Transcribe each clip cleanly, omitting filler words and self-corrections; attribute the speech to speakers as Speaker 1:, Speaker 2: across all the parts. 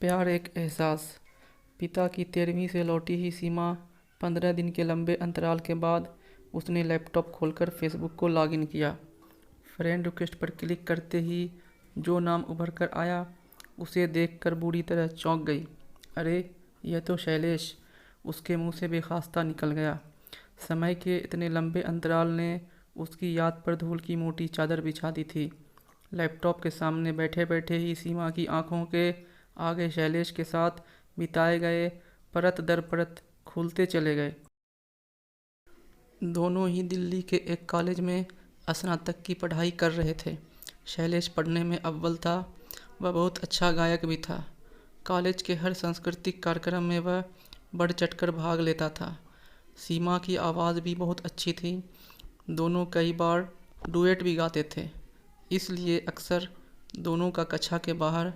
Speaker 1: प्यार एक एहसास। पिता की 13वीं से लौटी ही सीमा 15 दिन के लंबे अंतराल के बाद उसने लैपटॉप खोलकर फेसबुक को लॉगिन किया। फ्रेंड रिक्वेस्ट पर क्लिक करते ही जो नाम उभर कर आया उसे देखकर बुरी तरह चौंक गई। अरे यह तो शैलेश! उसके मुंह से बेखास्ता निकल गया। समय के इतने लंबे अंतराल ने उसकी याद पर धूल की मोटी चादर बिछा दी थी। लैपटॉप के सामने बैठे बैठे ही सीमा की आंखों के आगे शैलेश के साथ बिताए गए परत दर परत खुलते चले गए। दोनों ही दिल्ली के एक कॉलेज में स्नातक की पढ़ाई कर रहे थे। शैलेश पढ़ने में अव्वल था। वह बहुत अच्छा गायक भी था। कॉलेज के हर सांस्कृतिक कार्यक्रम में वह बढ़ चढ़कर भाग लेता था। सीमा की आवाज़ भी बहुत अच्छी थी। दोनों कई बार डुएट भी गाते थे, इसलिए अक्सर दोनों का कक्षा के बाहर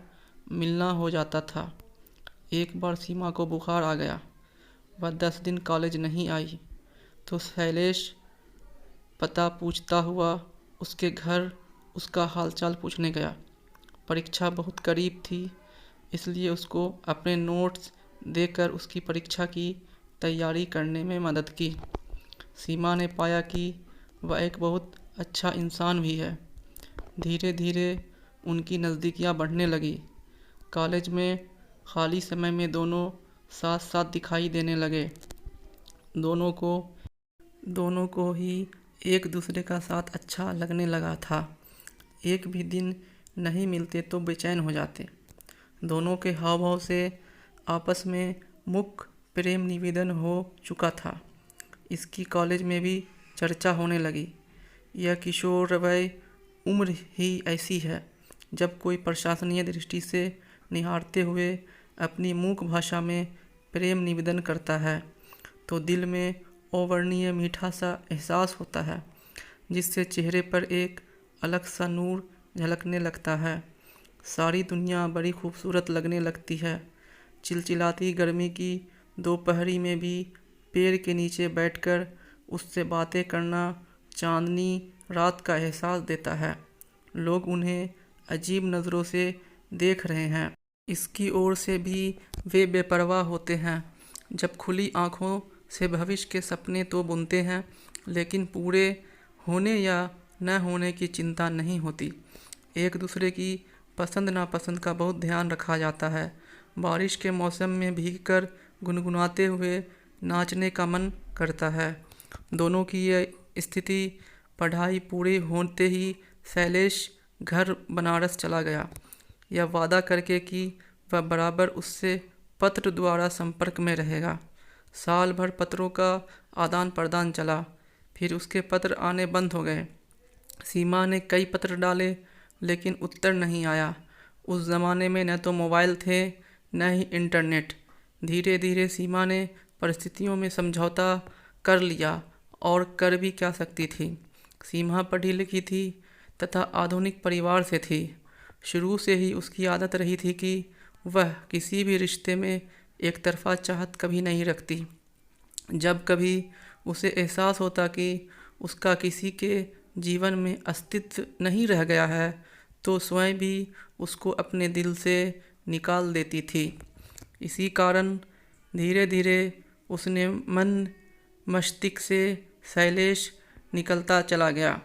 Speaker 1: मिलना हो जाता था। एक बार सीमा को बुखार आ गया। वह 10 दिन कॉलेज नहीं आई तो शैलेश पता पूछता हुआ उसके घर उसका हालचाल पूछने गया। परीक्षा बहुत करीब थी, इसलिए उसको अपने नोट्स देकर उसकी परीक्षा की तैयारी करने में मदद की। सीमा ने पाया कि वह एक बहुत अच्छा इंसान भी है। धीरे धीरे उनकी नज़दीकियाँ बढ़ने लगी। कॉलेज में खाली समय में दोनों साथ साथ दिखाई देने लगे। दोनों को ही एक दूसरे का साथ अच्छा लगने लगा था। एक भी दिन नहीं मिलते तो बेचैन हो जाते। दोनों के हाव भाव से आपस में मुख्य प्रेम निवेदन हो चुका था। इसकी कॉलेज में भी चर्चा होने लगी। यह किशोर वय उम्र ही ऐसी है जब कोई प्रशंसनीय दृष्टि से निहारते हुए अपनी मूक भाषा में प्रेम निवेदन करता है तो दिल में अवर्णनीय मीठा सा एहसास होता है, जिससे चेहरे पर एक अलग सा नूर झलकने लगता है। सारी दुनिया बड़ी खूबसूरत लगने लगती है। चिलचिलाती गर्मी की दोपहरी में भी पेड़ के नीचे बैठकर उससे बातें करना चांदनी रात का एहसास देता है। लोग उन्हें अजीब नज़रों से देख रहे हैं। इसकी ओर से भी वे बेपरवाह होते हैं। जब खुली आँखों से भविष्य के सपने तो बुनते हैं, लेकिन पूरे होने या न होने की चिंता नहीं होती। एक दूसरे की पसंद नापसंद का बहुत ध्यान रखा जाता है। बारिश के मौसम में भीगकर गुनगुनाते हुए नाचने का मन करता है। दोनों की यह स्थिति पढ़ाई पूरी होते ही शैलेश घर बनारस चला गया, यह वादा करके कि वह बराबर उससे पत्र द्वारा संपर्क में रहेगा। साल भर पत्रों का आदान प्रदान चला, फिर उसके पत्र आने बंद हो गए। सीमा ने कई पत्र डाले, लेकिन उत्तर नहीं आया। उस ज़माने में न तो मोबाइल थे न ही इंटरनेट। धीरे धीरे सीमा ने परिस्थितियों में समझौता कर लिया, और कर भी क्या सकती थी। सीमा पढ़ी लिखी थी तथा आधुनिक परिवार से थी। शुरू से ही उसकी आदत रही थी कि वह किसी भी रिश्ते में एक तरफा चाहत कभी नहीं रखती। जब कभी उसे एहसास होता कि उसका किसी के जीवन में अस्तित्व नहीं रह गया है, तो स्वयं भी उसको अपने दिल से निकाल देती थी। इसी कारण धीरे धीरे उसने मन मस्तिष्क से शैलेश निकलता चला गया।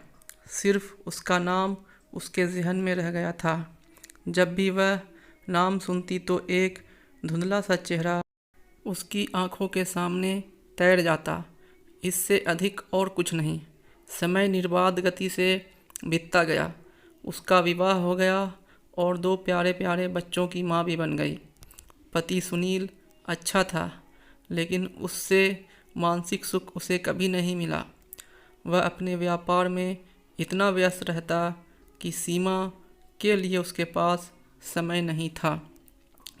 Speaker 1: सिर्फ उसका नाम उसके जहन में रह गया था। जब भी वह नाम सुनती तो एक धुंधला सा चेहरा उसकी आंखों के सामने तैर जाता। इससे अधिक और कुछ नहीं। समय निर्बाध गति से बीतता गया। उसका विवाह हो गया और 2 प्यारे प्यारे बच्चों की माँ भी बन गई। पति सुनील अच्छा था, लेकिन उससे मानसिक सुख उसे कभी नहीं मिला। वह अपने व्यापार में इतना व्यस्त रहता कि सीमा के लिए उसके पास समय नहीं था।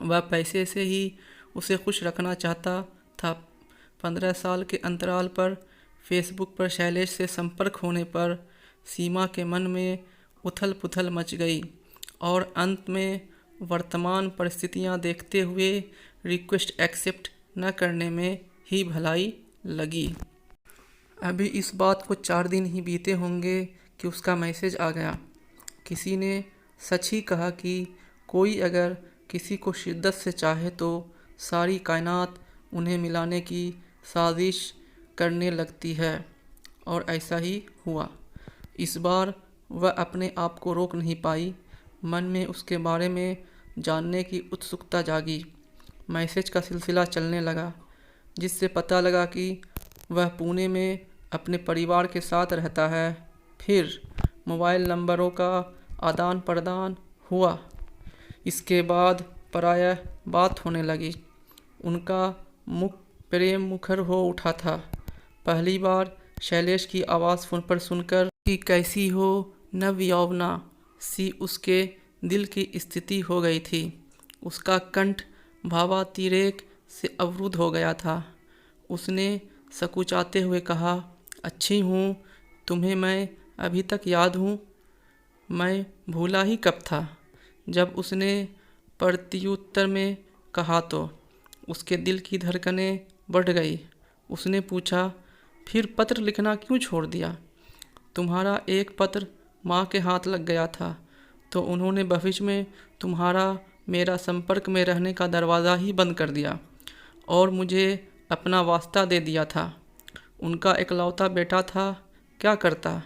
Speaker 1: वह पैसे से ही उसे खुश रखना चाहता था। 15 साल के अंतराल पर फेसबुक पर शैलेश से संपर्क होने पर सीमा के मन में उथल पुथल मच गई, और अंत में वर्तमान परिस्थितियां देखते हुए रिक्वेस्ट एक्सेप्ट न करने में ही भलाई लगी। अभी इस बात को 4 दिन ही बीते होंगे कि उसका मैसेज आ गया। किसी ने सच ही कहा कि कोई अगर किसी को शिद्दत से चाहे तो सारी कायनात उन्हें मिलाने की साजिश करने लगती है। और ऐसा ही हुआ। इस बार वह अपने आप को रोक नहीं पाई। मन में उसके बारे में जानने की उत्सुकता जागी। मैसेज का सिलसिला चलने लगा, जिससे पता लगा कि वह पुणे में अपने परिवार के साथ रहता है। फिर मोबाइल नंबरों का आदान प्रदान हुआ। इसके बाद प्रायः बात होने लगी। उनका मुख प्रेम मुखर हो उठा था। पहली बार शैलेश की आवाज़ फोन पर सुनकर कि कैसी हो नवयौवना सी उसके दिल की स्थिति हो गई थी। उसका कंठ भावातिरेक से अवरुद्ध हो गया था। उसने सकुचाते हुए कहा, अच्छी हूँ, तुम्हें मैं अभी तक याद हूँ। मैं भूला ही कब था। जब उसने प्रत्युत्तर में कहा तो उसके दिल की धड़कनें बढ़ गई। उसने पूछा, फिर पत्र लिखना क्यों छोड़ दिया? तुम्हारा एक पत्र माँ के हाथ लग गया था तो उन्होंने भविष्य में तुम्हारा मेरा संपर्क में रहने का दरवाज़ा ही बंद कर दिया और मुझे अपना वास्ता दे दिया था। उनका इकलौता बेटा था, क्या करता?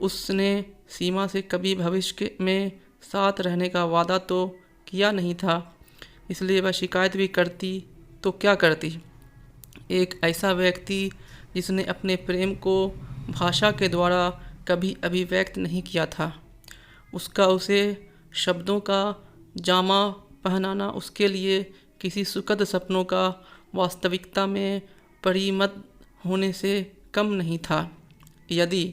Speaker 1: उसने सीमा से कभी भविष्य में साथ रहने का वादा तो किया नहीं था, इसलिए वह शिकायत भी करती तो क्या करती? एक ऐसा व्यक्ति जिसने अपने प्रेम को भाषा के द्वारा कभी अभिव्यक्त नहीं किया था, उसका उसे शब्दों का जामा पहनाना उसके लिए किसी सुखद सपनों का वास्तविकता में परिणत होने से कम नहीं था। यदि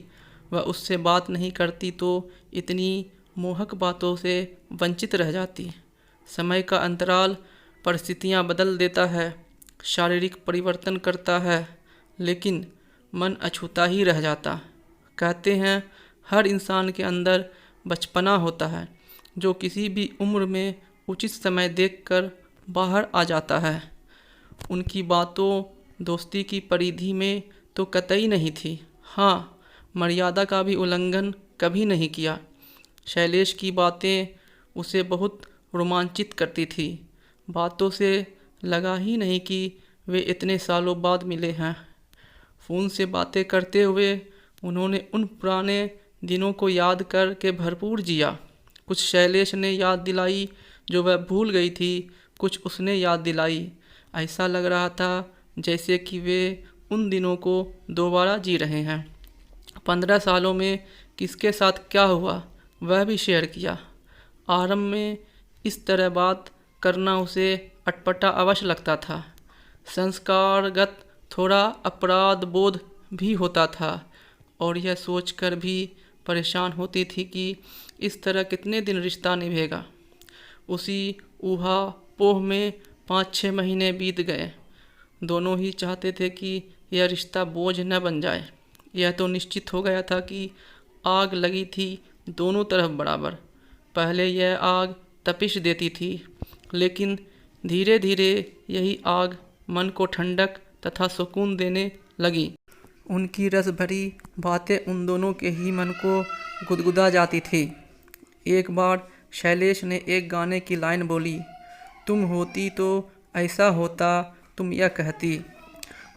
Speaker 1: वह उससे बात नहीं करती तो इतनी मोहक बातों से वंचित रह जाती। समय का अंतराल परिस्थितियाँ बदल देता है, शारीरिक परिवर्तन करता है, लेकिन मन अछूता ही रह जाता। कहते हैं हर इंसान के अंदर बचपना होता है जो किसी भी उम्र में उचित समय देखकर बाहर आ जाता है। उनकी बातों दोस्ती की परिधि में तो कतई नहीं थी। हाँ, मर्यादा का भी उल्लंघन कभी नहीं किया। शैलेश की बातें उसे बहुत रोमांचित करती थी। बातों से लगा ही नहीं कि वे इतने सालों बाद मिले हैं। फ़ोन से बातें करते हुए उन्होंने उन पुराने दिनों को याद कर के भरपूर जिया। कुछ शैलेश ने याद दिलाई जो वह भूल गई थी, कुछ उसने याद दिलाई। ऐसा लग रहा था जैसे कि वे उन दिनों को दोबारा जी रहे हैं। 15 सालों में किसके साथ क्या हुआ वह भी शेयर किया। आरंभ में इस तरह बात करना उसे अटपटा अवश्य लगता था। संस्कारगत थोड़ा अपराध बोध भी होता था और यह सोचकर भी परेशान होती थी कि इस तरह कितने दिन रिश्ता निभेगा। उसी ऊहा-पोह में 5-6 महीने बीत गए। दोनों ही चाहते थे कि यह रिश्ता बोझ न बन जाए। यह तो निश्चित हो गया था कि आग लगी थी दोनों तरफ बराबर। पहले यह आग तपिश देती थी, लेकिन धीरे धीरे यही आग मन को ठंडक तथा सुकून देने लगी। उनकी रस भरी बातें उन दोनों के ही मन को गुदगुदा जाती थी। एक बार शैलेश ने एक गाने की लाइन बोली, तुम होती तो ऐसा होता, तुम यह कहती।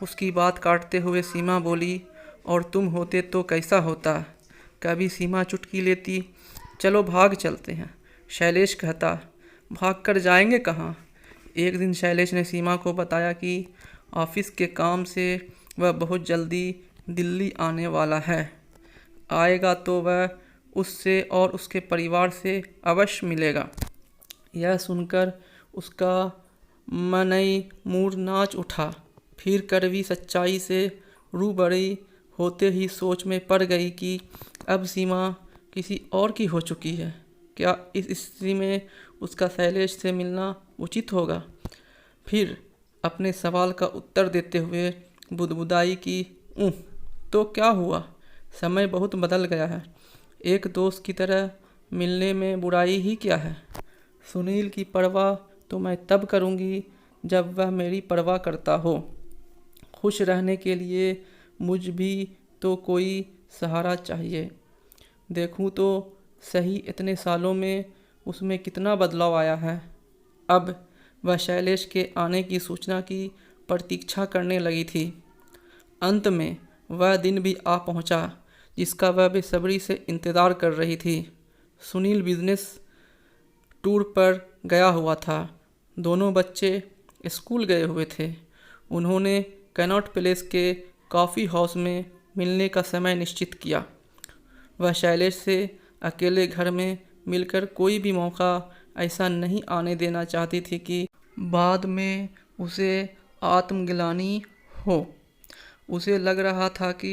Speaker 1: उसकी बात काटते हुए सीमा बोली, और तुम होते तो कैसा होता। कभी सीमा चुटकी लेती, चलो भाग चलते हैं। शैलेश कहता, भाग कर जाएंगे कहाँ। एक दिन शैलेश ने सीमा को बताया कि ऑफिस के काम से वह बहुत जल्दी दिल्ली आने वाला है। आएगा तो वह उससे और उसके परिवार से अवश्य मिलेगा। यह सुनकर उसका मनई मूड नाच उठा। फिर कड़वी सच्चाई से रूबरी होते ही सोच में पड़ गई कि अब सीमा किसी और की हो चुकी है। क्या इस स्थिति में उसका शैलेश से मिलना उचित होगा? फिर अपने सवाल का उत्तर देते हुए बुदबुदाई कि तो क्या हुआ, समय बहुत बदल गया है। एक दोस्त की तरह मिलने में बुराई ही क्या है। सुनील की परवाह तो मैं तब करूँगी जब वह मेरी परवाह करता हो। खुश रहने के लिए मुझ भी तो कोई सहारा चाहिए। देखूं तो सही इतने सालों में उसमें कितना बदलाव आया है। अब वह शैलेश के आने की सूचना की प्रतीक्षा करने लगी थी। अंत में वह दिन भी आ पहुंचा जिसका वह बेसब्री से इंतज़ार कर रही थी। सुनील बिजनेस टूर पर गया हुआ था। दोनों बच्चे स्कूल गए हुए थे। उन्होंने कैनॉट प्लेस के कॉफ़ी हाउस में मिलने का समय निश्चित किया। वह शैलेश से अकेले घर में मिलकर कोई भी मौका ऐसा नहीं आने देना चाहती थी कि बाद में उसे आत्मग्लानि हो। उसे लग रहा था कि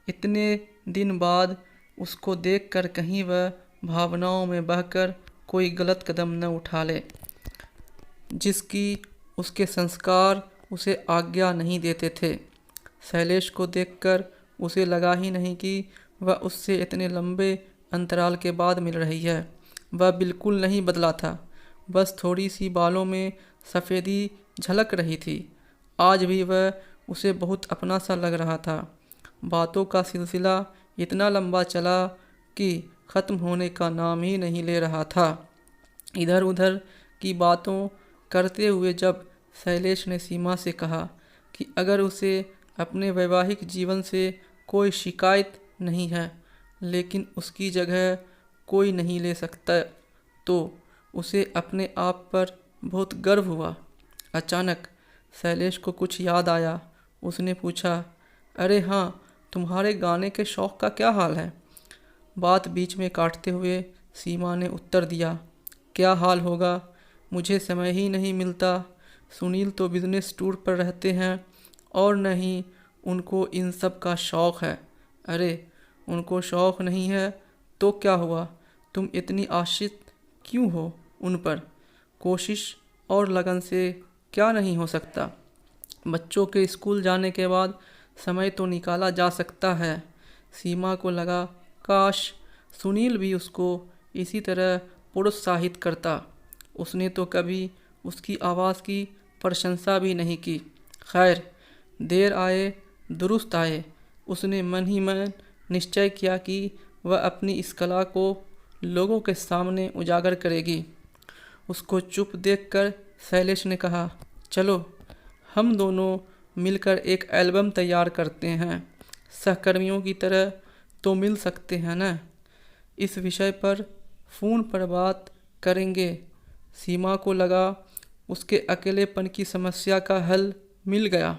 Speaker 1: इतने दिन बाद उसको देखकर कहीं वह भावनाओं में बहकर कोई गलत कदम न उठा ले, जिसकी उसके संस्कार उसे आज्ञा नहीं देते थे। शैलेश को देखकर उसे लगा ही नहीं कि वह उससे इतने लंबे अंतराल के बाद मिल रही है। वह बिल्कुल नहीं बदला था, बस थोड़ी सी बालों में सफ़ेदी झलक रही थी। आज भी वह उसे बहुत अपना सा लग रहा था। बातों का सिलसिला इतना लंबा चला कि ख़त्म होने का नाम ही नहीं ले रहा था। इधर उधर की बातों करते हुए जब शैलेश ने सीमा से कहा कि अगर उसे अपने वैवाहिक जीवन से कोई शिकायत नहीं है, लेकिन उसकी जगह कोई नहीं ले सकता, तो उसे अपने आप पर बहुत गर्व हुआ। अचानक शैलेश को कुछ याद आया। उसने पूछा, अरे हाँ, तुम्हारे गाने के शौक़ का क्या हाल है? बात बीच में काटते हुए सीमा ने उत्तर दिया, क्या हाल होगा, मुझे समय ही नहीं मिलता। सुनील तो बिजनेस टूर पर रहते हैं और न ही उनको इन सब का शौक़ है। अरे उनको शौक़ नहीं है तो क्या हुआ, तुम इतनी आश्रित क्यों हो उन पर? कोशिश और लगन से क्या नहीं हो सकता। बच्चों के स्कूल जाने के बाद समय तो निकाला जा सकता है। सीमा को लगा काश सुनील भी उसको इसी तरह प्रोत्साहित करता। उसने तो कभी उसकी आवाज़ की प्रशंसा भी नहीं की। खैर, देर आए दुरुस्त आए। उसने मन ही मन निश्चय किया कि वह अपनी इस कला को लोगों के सामने उजागर करेगी। उसको चुप देखकर शैलेश ने कहा, चलो हम दोनों मिलकर एक एल्बम तैयार करते हैं। सहकर्मियों की तरह तो मिल सकते हैं न? इस विषय पर फ़ोन पर बात करेंगे। सीमा को लगा उसके अकेलेपन की समस्या का हल मिल गया।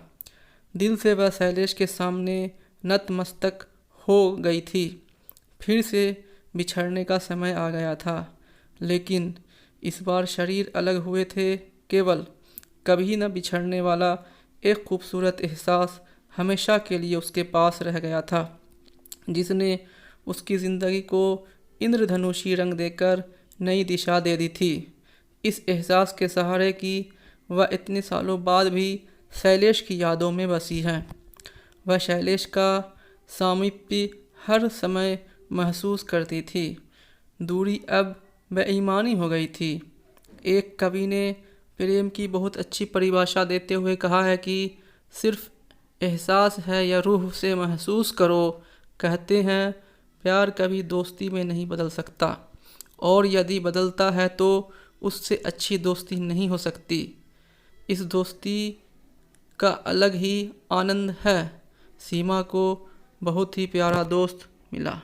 Speaker 1: दिल से वह शैलेश के सामने नतमस्तक हो गई थी। फिर से बिछड़ने का समय आ गया था, लेकिन इस बार शरीर अलग हुए थे। केवल कभी न बिछड़ने वाला एक खूबसूरत एहसास हमेशा के लिए उसके पास रह गया था, जिसने उसकी ज़िंदगी को इंद्रधनुषी रंग देकर नई दिशा दे दी थी। इस एहसास के सहारे कि वह इतने सालों बाद भी शैलेश की यादों में बसी है। वह शैलेश का सामीप्य हर समय महसूस करती थी। दूरी अब बेईमानी हो गई थी। एक कवि ने प्रेम की बहुत अच्छी परिभाषा देते हुए कहा है कि सिर्फ एहसास है या रूह से महसूस करो। कहते हैं प्यार कभी दोस्ती में नहीं बदल सकता, और यदि बदलता है तो उससे अच्छी दोस्ती नहीं हो सकती। इस दोस्ती का अलग ही आनंद है। सीमा को बहुत ही प्यारा दोस्त मिला।